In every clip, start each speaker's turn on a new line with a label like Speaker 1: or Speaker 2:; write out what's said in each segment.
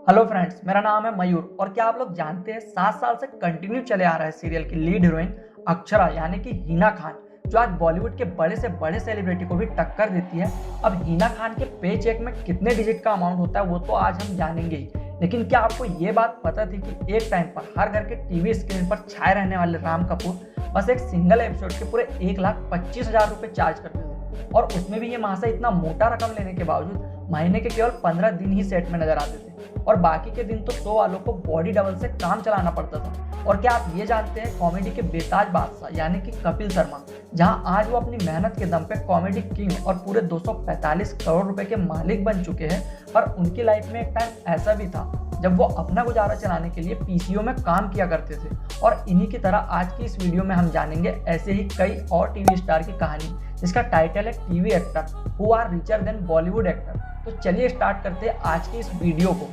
Speaker 1: Hello friends, मेरा नाम है मयूर। और क्या आप लोग जानते हैं 7 साल से कंटिन्यू चले आ रहा है सीरियल की लीड हीरोइन अक्षरा यानी कि हिना खान, जो आज बॉलीवुड के बड़े से बड़े सेलिब्रिटी को भी टक्कर देती है। अब हिना खान के पे चेक में कितने डिजिट का अमाउंट होता है वो तो आज हम जानेंगे ही, लेकिन क्या आपको ये बात पता थी कि एक टाइम पर हर घर के टीवी स्क्रीन पर छाए रहने वाले राम कपूर बस एक सिंगल एपिसोड के पूरे 1,25,000 रुपए चार्ज करते थे, और उसमें भी ये महाशय इतना मोटा रकम लेने के बावजूद महीने के केवल 15 दिन ही सेट में नजर आते थे, और बाकी के दिन तो शो वालों को बॉडी डबल से काम चलाना पड़ता था। और क्या आप ये जानते हैं, कॉमेडी के बेताज बादशाह यानी कि कपिल शर्मा, जहां आज वो अपनी मेहनत के दम पे कॉमेडी किंग और पूरे 245 करोड़ रुपए के मालिक बन चुके हैं, पर उनकी लाइफ में एक टाइम ऐसा भी था जब वो अपना गुजारा चलाने के लिए पीसीओ में काम किया करते थे। और इन्हीं की तरह आज की इस वीडियो में हम जानेंगे ऐसे ही कई और टीवी स्टार की कहानी, जिसका टाइटल है TV actor who are richer than Bollywood actor. तो चलिए स्टार्ट करते हैं आज की इस वीडियो को।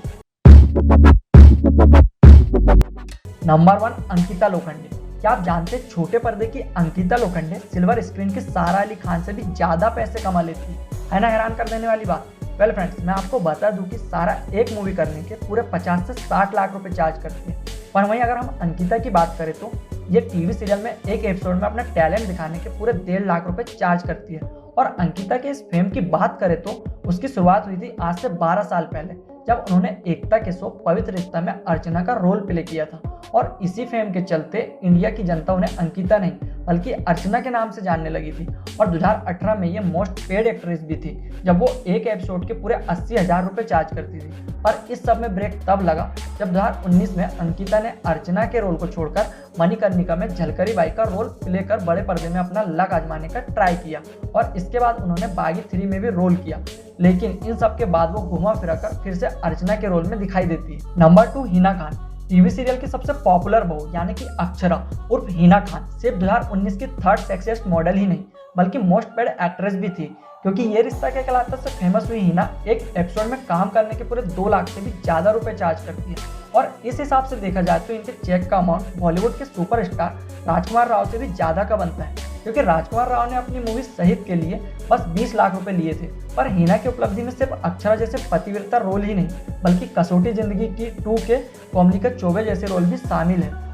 Speaker 1: नंबर 1, अंकिता लोखंडे। क्या आप जानते हैं छोटे पर्दे की अंकिता लोखंडे सिल्वर स्क्रीन के सारा अली खान से भी ज्यादा पैसे कमा लेती है ना? हैरान कर देने वाली बात। वेल फ्रेंड्स, मैं आपको बता दूं कि सारा एक मूवी करने के पूरे 50 से 60 लाख रुपए चार्ज करती है। पर वहीं अगर हम अंकिता की बात करें तो ये टीवी सीरियल में एक एपिसोड में अपना टैलेंट दिखाने के पूरे 1.5 लाख रुपए चार्ज करती है। और अंकिता के इस फेम की बात करें तो उसकी शुरुआत हुई थी आज से 12 साल पहले, जब उन्होंने एकता के शो पवित्र रिश्ता में अर्चना का रोल प्ले किया था। और इसी फेम के चलते इंडिया की जनता उन्हें अंकिता नहीं बल्कि अर्चना के नाम से जानने लगी थी। और 2018 में ये मोस्ट पेड एक्ट्रेस भी थी, जब वो एक एपिसोड के पूरे 80,000 रुपए चार्ज करती थी। पर इस सब में ब्रेक तब लगा जब 2019 में अंकिता ने अर्चना के रोल को छोड़कर मणिकर्णिका में झलकरी बाई का रोल प्ले कर बड़े पर्दे में अपना लक आजमाने का ट्राई किया। और इसके बाद उन्होंने बागी 3 में भी रोल किया, लेकिन इन सब के बाद वो घुमा फिरा कर फिर से अर्चना के रोल में दिखाई देती है। Number 2, Hina Khan. TV serial की सबसे पॉपुलर बहू यानी कि अक्षरा उर्फ हिना खान सिर्फ 2019 की थर्ड सेक्सिएस्ट मॉडल ही नहीं बल्कि मोस्ट पेड एक्ट्रेस भी थी, क्योंकि ये रिश्ता क्या कहलाता से फेमस हुई हिना एक एपिसोड में काम करने के पूरे 2 लाख से भी ज्यादा रुपए चार्ज करती है। और इस हिसाब से देखा जाए तो इनके चेक का अमाउंट बॉलीवुड के सुपरस्टार राजकुमार राव से भी ज्यादा का बनता है, क्योंकि राजकुमार राव ने अपनी मूवी शहीद के लिए बस 20 लाख रुपए लिए थे। पर हिना की उपलब्धि में सिर्फ अक्षरा जैसे पतिव्रता रोल ही नहीं बल्कि कसौटी जिंदगी की 2 के कोमली के चौबे जैसे रोल भी शामिल है।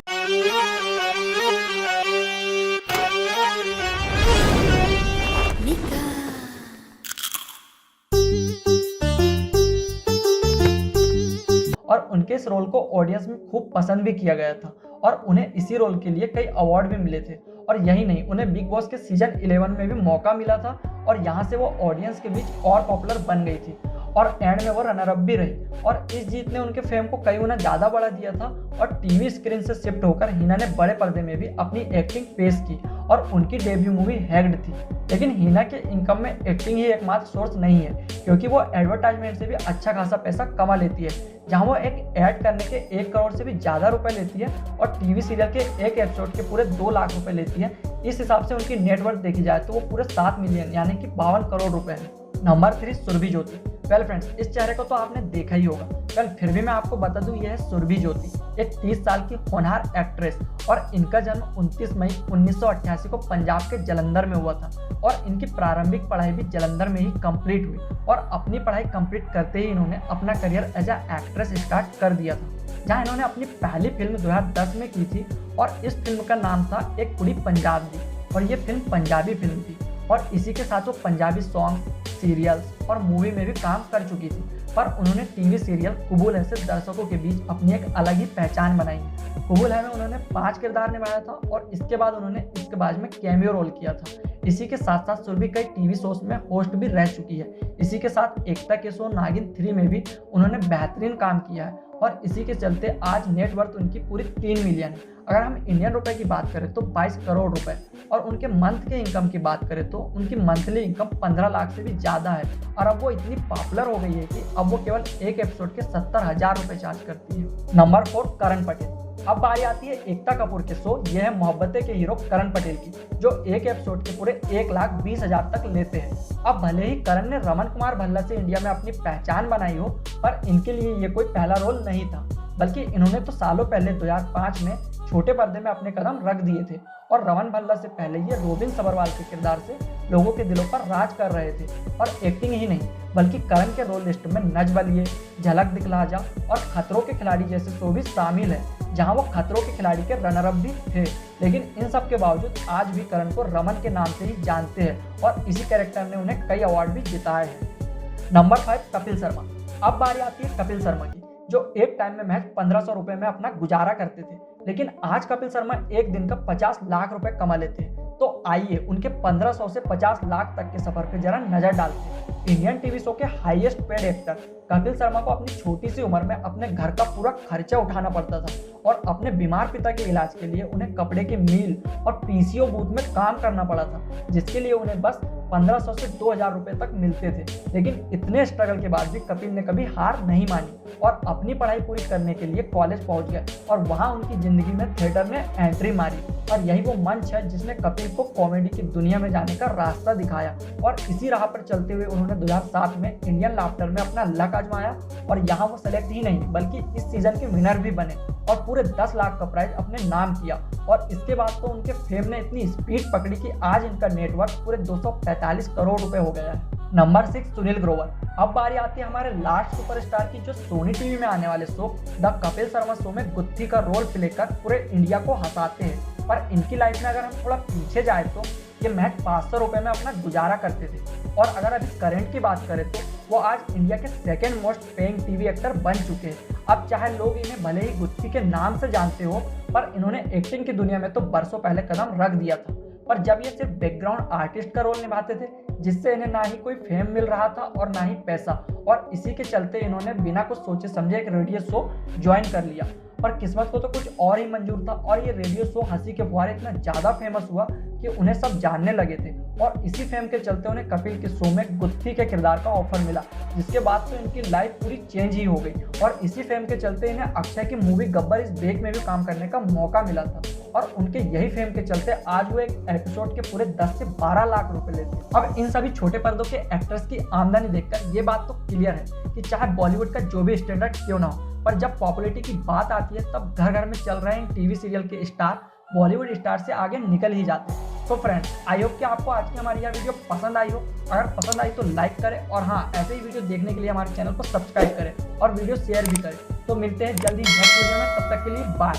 Speaker 1: और उनके इस रोल को ऑडियंस में खूब पसंद भी किया गया था, और उन्हें इसी रोल के लिए कई अवार्ड भी मिले थे। और यही नहीं, उन्हें बिग बॉस के सीजन 11 में भी मौका मिला था, और यहाँ से वो ऑडियंस के बीच और पॉपुलर बन गई थी, और एंड में वो रनर अप भी रही। और इस जीत ने उनके फेम को कई गुना ज़्यादा बढ़ा दिया था, और टीवी स्क्रीन से शिफ्ट होकर हिना ने बड़े पर्दे में भी अपनी एक्टिंग पेश की, और उनकी डेब्यू मूवी हैग्ड थी। लेकिन हिना के इनकम में एक्टिंग ही एकमात्र सोर्स नहीं है, क्योंकि वो एडवर्टाइजमेंट से भी अच्छा खासा पैसा कमा लेती है, जहां वो एक ऐड करने के 1 करोड़ से भी ज़्यादा रुपए लेती है, और टीवी सीरियल के एक एपिसोड के पूरे 2 लाख रुपए लेती है। इस हिसाब से उनकी नेटवर्थ देखी जाए तो वो पूरे 7 मिलियन यानी कि 52 करोड़ रुपए है। नंबर 3, सुरभि ज्योति। वेल फ्रेंड्स, इस चेहरे को तो आपने देखा ही होगा। वेल फिर भी मैं आपको बता दूं, यह है सुरभि ज्योति, एक 30 साल की होनहार एक्ट्रेस, और इनका जन्म 29 मई 1988 को पंजाब के जलंधर में हुआ था। और इनकी प्रारंभिक पढ़ाई भी जलंधर में ही कंप्लीट हुई, और अपनी पढ़ाई कंप्लीट करते ही इन्होंने अपना career as a actress start कर दिया था, जहां इन्होंने अपनी पहली फिल्म 2010 में की थी, और इस फिल्म का नाम था एक कुड़ी पंजाब दी, और ये फिल्म पंजाबी फिल्म थी। और इसी के साथ वो पंजाबी सॉन्ग, सीरियल्स और मूवी में भी काम कर चुकी थी। पर उन्होंने टीवी सीरियल कबूल है से दर्शकों के बीच अपनी एक अलग ही पहचान बनाई है। कबूल है में उन्होंने 5 किरदार निभाया था, और इसके बाद उन्होंने इसके बाद में कैमियो रोल किया था। इसी के साथ साथ सुरभि कई टीवी शोज में होस्ट भी रह चुकी है। इसी के साथ एकता के शो नागिन 3 में भी उन्होंने बेहतरीन काम किया है, और इसी के चलते आज नेटवर्थ उनकी पूरी 3 मिलियन है। अगर हम इंडियन रुपए की बात करें तो 22 करोड़ रुपए, और उनके मंथ के इनकम की बात करें तो उनकी मंथली इनकम 15 लाख से भी ज़्यादा है। और अब वो इतनी पॉपुलर हो गई है कि अब वो केवल एक एपिसोड के 70,000 रुपए चार्ज करती है। नंबर 4, करण पटेल। अब बारी आती है एकता कपूर के शो यह है मोहब्बतें के हीरो करण पटेल की, जो एक एपिसोड के पूरे 1,20,000 तक लेते हैं। अब भले ही करण ने रमन कुमार भल्ला से इंडिया में अपनी पहचान बनाई हो, पर इनके लिए ये कोई पहला रोल नहीं था, बल्कि इन्होंने तो सालों पहले 2005 में छोटे पर्दे में अपने कदम रख दिए थे और रमन भल्ला से पहले ये रॉबिन सबरवाल के किरदार से लोगों के दिलों पर राज कर रहे थे। और एक्टिंग ही नहीं बल्कि करण के रोल लिस्ट में नच बलिए, झलक दिखला जा और खतरों के खिलाड़ी जैसे शो भी शामिल है, जहां वो खतरों के खिलाड़ी के रनर अप भी थे। लेकिन इन सब के बावजूद आज भी करण को रमन के नाम से ही जानते हैं और इसी कैरेक्टर ने उन्हें कई अवार्ड भी जिताए हैं। नंबर 5 कपिल शर्मा। अब बारी आती है कपिल शर्मा की, जो एक टाइम में महज 1500 रुपए में अपना गुजारा करते थे, लेकिन आज कपिल शर्मा एक दिन का 50 लाख रुपए कमा लेते हैं। तो आइए उनके 1500 से 50 लाख तक के सफर पर जरा नजर डालते हैं। इंडियन टीवी शो के highest paid actor Kapil Sharma को अपनी छोटी सी उम्र में अपने घर का पूरा खर्चा उठाना पड़ता था और अपने बीमार पिता के इलाज के लिए उन्हें कपड़े के मिल और पीसीओ बूथ में काम करना पड़ा था, जिसके लिए उन्हें बस 1500 से 2000 रुपए तक मिलते थे। लेकिन इतने स्ट्रगल के बाद भी कपिल ने कभी हार नहीं मानी और अपनी पढ़ाई पूरी करने के लिए कॉलेज पहुंच गए और वहां उनकी जिंदगी में थिएटर ने एंट्री मारी और यही वो मंच है जिसने कपिल को कॉमेडी की दुनिया में जाने का रास्ता दिखाया। और इसी राह पर चलते हुए उन्होंने 2007 में इंडियन लाफ्टर में अपना लक आजमाया और यहाँ वो सेलेक्ट ही नहीं बल्कि इस सीजन के विनर भी बने और पूरे 10 लाख का प्राइज अपने नाम किया। और इसके बाद तो उनके फेम ने इतनी स्पीड पकड़ी कि आज इनका नेटवर्क पूरे 245 करोड़ रुपए हो गया है। नंबर 6 सुनील ग्रोवर। अब बारी आती है हमारे लास्ट सुपरस्टार की, जो सोनी टीवी में आने वाले show the Kapil Sharma show में गुत्थी का रोल प्ले कर पूरे इंडिया को हंसाते हैं। पर इनकी लाइफ में अगर हम थोड़ा पीछे जाए तो ये महज 500 रुपए में अपना गुजारा करते थे और अगर अभी करंट की बात करें तो वो आज इंडिया के second most paying TV actor बन चुके हैं। अब चाहे लोग इन्हें भले ही गुत्थी के नाम से जानते हो, पर इन्होंने एक्टिंग की दुनिया में तो बरसों पहले कदम रख दिया था। पर जब ये सिर्फ बैकग्राउंड आर्टिस्ट का रोल निभाते थे, जिससे इन्हें ना ही कोई फेम मिल रहा था और ना ही पैसा, और इसी के चलते इन्होंने बिना कुछ सोचे समझे एक रेडियो शो ज्वाइन कर लिया। पर किस्मत को तो कुछ और ही मंजूर था और ये रेडियो शो हंसी के फुहारे इतना ज़्यादा फेमस हुआ कि उन्हें सब जानने लगे थे और इसी फेम के चलते उन्हें कपिल के शो में गुत्थी के किरदार का ऑफर मिला, जिसके बाद तो इनकी लाइफ पूरी चेंज ही हो गई। और इसी फेम के चलते इन्हें अक्षय की मूवी गब्बर इज बैक में भी काम करने का मौका मिला था और उनके यही फेम के चलते आज वो एक एपिसोड के पूरे 10 से 12 लाख रुपए लेते हैं। अब इन सभी छोटे पर्दों के एक्टर्स की आमदनी देखकर ये बात तो क्लियर है कि चाहे बॉलीवुड का जो भी स्टैंडर्ड क्यों ना हो, पर जब पॉपुलैरिटी की बात आती है तब घर घर में चल रहे इन टीवी सीरियल के स्टार बॉलीवुड स्टार से आगे निकल ही जाते हैं। तो फ्रेंड्स, आई होप कि आपको आज की हमारी यह वीडियो पसंद आई हो। अगर पसंद आई तो लाइक करें और हाँ, ऐसे ही वीडियो देखने के लिए हमारे चैनल को सब्सक्राइब करें और वीडियो शेयर भी करें। तो मिलते हैं जल्दी नेक्स्ट वीडियो में, तब तक के लिए बाय।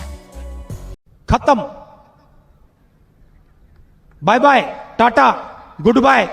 Speaker 2: खत्म। Bye bye, tata, good bye.